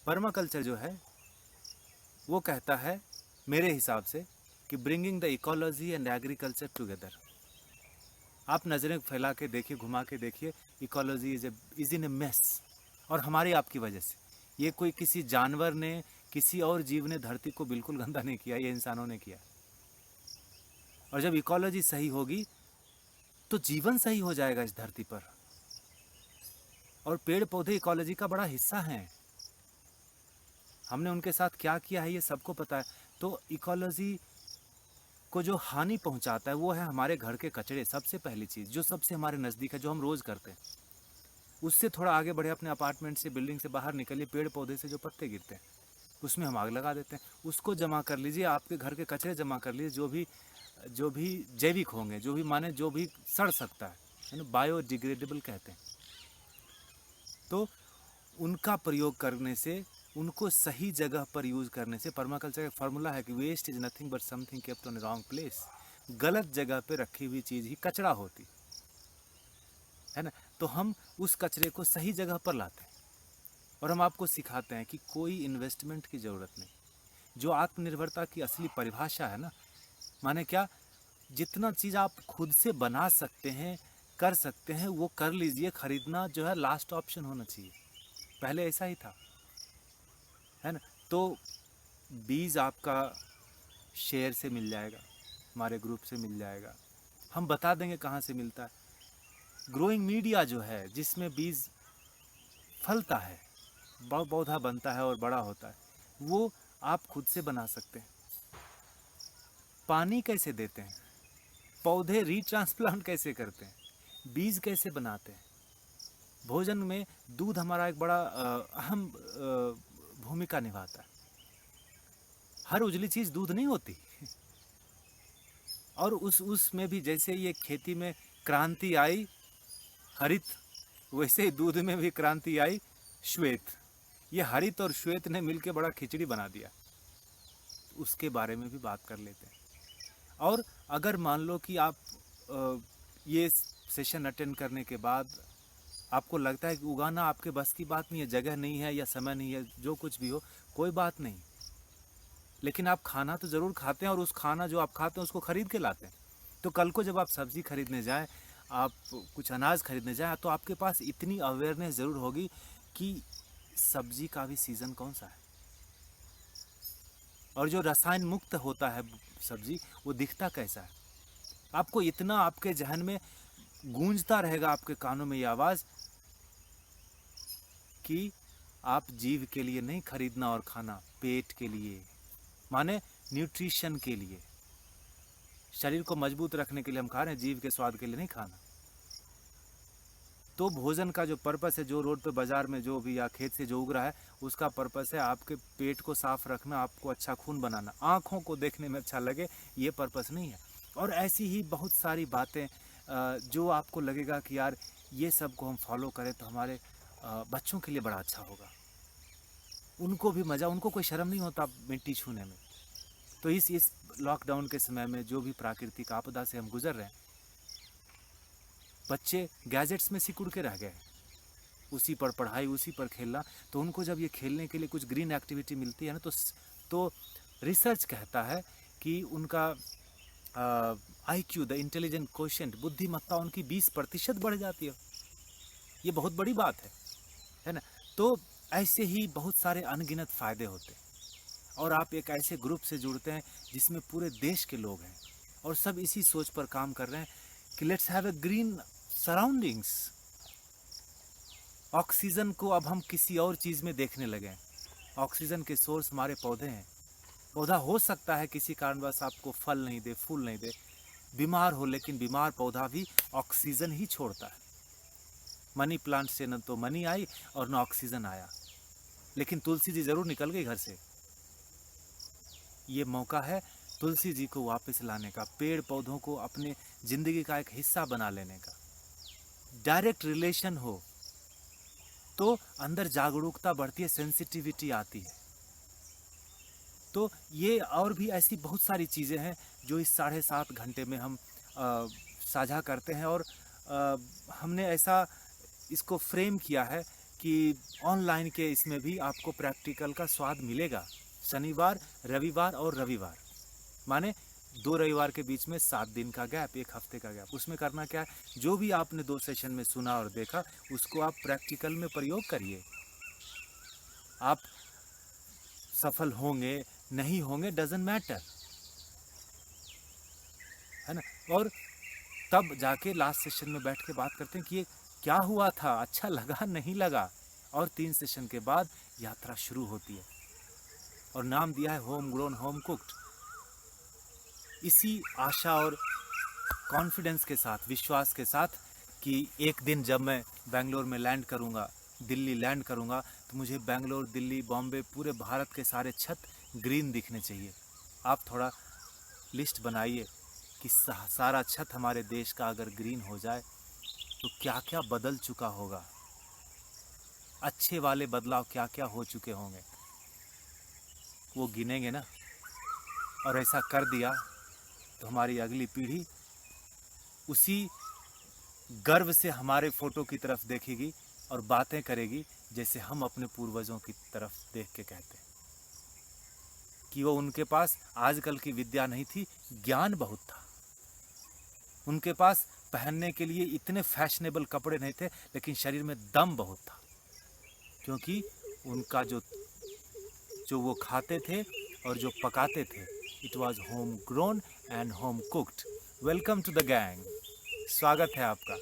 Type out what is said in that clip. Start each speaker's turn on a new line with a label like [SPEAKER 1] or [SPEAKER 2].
[SPEAKER 1] Permaculture जो है वो कहता है मेरे हिसाब से कि bringing the ecology and agriculture together. आप नज़रें फैला के देखिए, घुमा के देखिए, ecology is in A mess, और हमारी आपकी वजह से। ये कोई किसी जानवर ने, किसी और जीव ने धरती को बिल्कुल गंदा नहीं किया, ये इंसानों ने किया। और जब इकोलॉजी सही होगी तो जीवन सही हो जाएगा इस धरती पर। और पेड़ पौधे इकोलॉजी का बड़ा हिस्सा हैं। हमने उनके साथ क्या किया है ये सबको पता है। तो इकोलॉजी को जो हानि पहुंचाता है वो है हमारे घर के कचरे। सबसे पहली चीज़ जो सबसे हमारे नज़दीक है, जो हम रोज़ करते हैं, उससे थोड़ा आगे बढ़े, अपने अपार्टमेंट से, बिल्डिंग से बाहर निकलिए, पेड़ पौधे से जो पत्ते गिरते हैं उसमें हम आग लगा देते हैं। उसको जमा कर लीजिए, आपके घर के कचरे जमा कर लीजिए, जो भी जैविक होंगे, जो भी माने जो भी सड़ सकता है ना, बायोडिग्रेडेबल कहते हैं। तो उनका प्रयोग करने से, उनको सही जगह पर यूज़ करने से, पर्माकल्चर का फार्मूला है कि waste is nothing but something kept on wrong place. गलत जगह पे रखी हुई चीज़ ही कचरा होती है ना। तो हम उस कचरे को सही जगह पर लाते हैं और हम आपको सिखाते हैं कि कोई इन्वेस्टमेंट की ज़रूरत नहीं। जो आत्मनिर्भरता की असली परिभाषा है ना, माने क्या, जितना चीज़ आप खुद से बना सकते हैं, कर सकते हैं, वो कर लीजिए। खरीदना जो है लास्ट ऑप्शन होना चाहिए। पहले ऐसा ही था, है ना। तो बीज आपका शेयर से मिल जाएगा, हमारे ग्रुप से मिल जाएगा, हम बता देंगे कहाँ से मिलता है। ग्रोइंग मीडिया जो है, जिसमें बीज फलता है, पौधा बनता है और बड़ा होता है, वो आप खुद से बना सकते हैं। पानी कैसे देते हैं, पौधे रीट्रांसप्लांट कैसे करते हैं, बीज कैसे बनाते हैं। भोजन में दूध हमारा एक बड़ा अहम भूमिका निभाता है। हर उजली चीज़ दूध नहीं होती। और उसमें भी जैसे ये खेती में क्रांति आई हरित, वैसे ही दूध में भी क्रांति आई श्वेत। ये हरित और श्वेत ने मिलकर बड़ा खिचड़ी बना दिया। उसके बारे में भी बात कर लेते हैं। और अगर मान लो कि आप ये सेशन अटेंड करने के बाद आपको लगता है कि उगाना आपके बस की बात नहीं है, जगह नहीं है या समय नहीं है, जो कुछ भी हो, कोई बात नहीं, लेकिन आप खाना तो ज़रूर खाते हैं, और उस खाना जो आप खाते हैं उसको ख़रीद के लाते हैं। तो कल को जब आप सब्ज़ी खरीदने जाएं, आप कुछ अनाज खरीदने जाएं, तो आपके पास इतनी अवेयरनेस ज़रूर होगी कि सब्ज़ी का भी सीज़न कौन सा है, और जो रसायन मुक्त होता है सब्ज़ी, वो दिखता कैसा है। आपको इतना आपके जहन में गूंजता रहेगा, आपके कानों में ये आवाज़ कि आप जीव के लिए नहीं खरीदना और खाना, पेट के लिए, माने न्यूट्रिशन के लिए, शरीर को मजबूत रखने के लिए हम खा रहे हैं, जीव के स्वाद के लिए नहीं खाना। तो भोजन का जो पर्पस है, जो रोड पे बाजार में जो भी या खेत से जो उग रहा है, उसका पर्पस है आपके पेट को साफ रखना, आपको अच्छा खून बनाना, आँखों को देखने में अच्छा लगे, ये पर्पस नहीं है। और ऐसी ही बहुत सारी बातें जो आपको लगेगा कि यार ये सब को हम फॉलो करें तो हमारे बच्चों के लिए बड़ा अच्छा होगा, उनको भी मज़ा, उनको कोई शर्म नहीं होता मिट्टी छूने में। तो इस लॉकडाउन के समय में जो भी प्राकृतिक आपदा से हम गुजर रहे हैं, बच्चे गैजेट्स में सिकुड़ के रह गए, उसी पर पढ़ाई, उसी पर खेलना। तो उनको जब ये खेलने के लिए कुछ ग्रीन एक्टिविटी मिलती है ना, तो रिसर्च कहता है कि उनका IQ, द इंटेलिजेंट कोशेंट, बुद्धिमत्ता उनकी 20% बढ़ जाती है। ये बहुत बड़ी बात है ना। तो ऐसे ही बहुत सारे अनगिनत फ़ायदे होते हैं। और आप एक ऐसे ग्रुप से जुड़ते हैं जिसमें पूरे देश के लोग हैं, और सब इसी सोच पर काम कर रहे हैं कि let's have a green surroundings. Oxygen को अब हम किसी और चीज़ में देखने लगे हैं। ऑक्सीजन के सोर्स हमारे पौधे हैं। पौधा हो सकता है किसी कारणवश आपको फल नहीं दे, फूल नहीं दे, बीमार हो, लेकिन बीमार पौधा भी ऑक्सीजन ही छोड़ता है। मनी प्लांट से न तो मनी आई और न ऑक्सीजन आया, लेकिन तुलसी जी ज़रूर निकल गई घर से। ये मौका है तुलसी जी को वापस लाने का, पेड़ पौधों को अपने ज़िंदगी का एक हिस्सा बना लेने का। डायरेक्ट रिलेशन हो तो अंदर जागरूकता बढ़ती है, सेंसिटिविटी आती है। तो ये और भी ऐसी बहुत सारी चीज़ें हैं जो इस 7.5 घंटे में हम साझा करते हैं। और हमने ऐसा इसको फ्रेम किया है कि ऑनलाइन के इसमें भी आपको प्रैक्टिकल का स्वाद मिलेगा। शनिवार, रविवार और रविवार, माने 2 रविवार के बीच में 7 दिन का गैप, 1 हफ्ते का गैप। उसमें करना क्या है, जो भी आपने 2 सेशन में सुना और देखा उसको आप प्रैक्टिकल में प्रयोग करिए। आप सफल होंगे नहीं होंगे डजंट मैटर, है ना। और तब जाके लास्ट सेशन में बैठ के बात करते हैं कि ये क्या हुआ था, अच्छा लगा नहीं लगा। और 3 सेशन के बाद यात्रा शुरू होती है और नाम दिया है होम ग्रोन होम कुक्ड। इसी आशा और कॉन्फिडेंस के साथ, विश्वास के साथ कि एक दिन जब मैं बेंगलोर में लैंड करूंगा, दिल्ली लैंड करूंगा, तो मुझे बेंगलोर, दिल्ली, बॉम्बे, पूरे भारत के सारे छत ग्रीन दिखने चाहिए। आप थोड़ा लिस्ट बनाइए कि सारा छत हमारे देश का अगर ग्रीन हो जाए तो क्या क्या बदल चुका होगा, अच्छे वाले बदलाव क्या क्या हो चुके होंगे, वो गिनेंगे ना। और ऐसा कर दिया तो हमारी अगली पीढ़ी उसी गर्व से हमारे फोटो की तरफ देखेगी और बातें करेगी जैसे हम अपने पूर्वजों की तरफ देख के कहते हैं कि वो, उनके पास आजकल की विद्या नहीं थी, ज्ञान बहुत था। उनके पास पहनने के लिए इतने फैशनेबल कपड़े नहीं थे, लेकिन शरीर में दम बहुत था, क्योंकि उनका जो वो खाते थे और जो पकाते थे, it was home grown and home cooked. Welcome to the gang, स्वागत है आपका।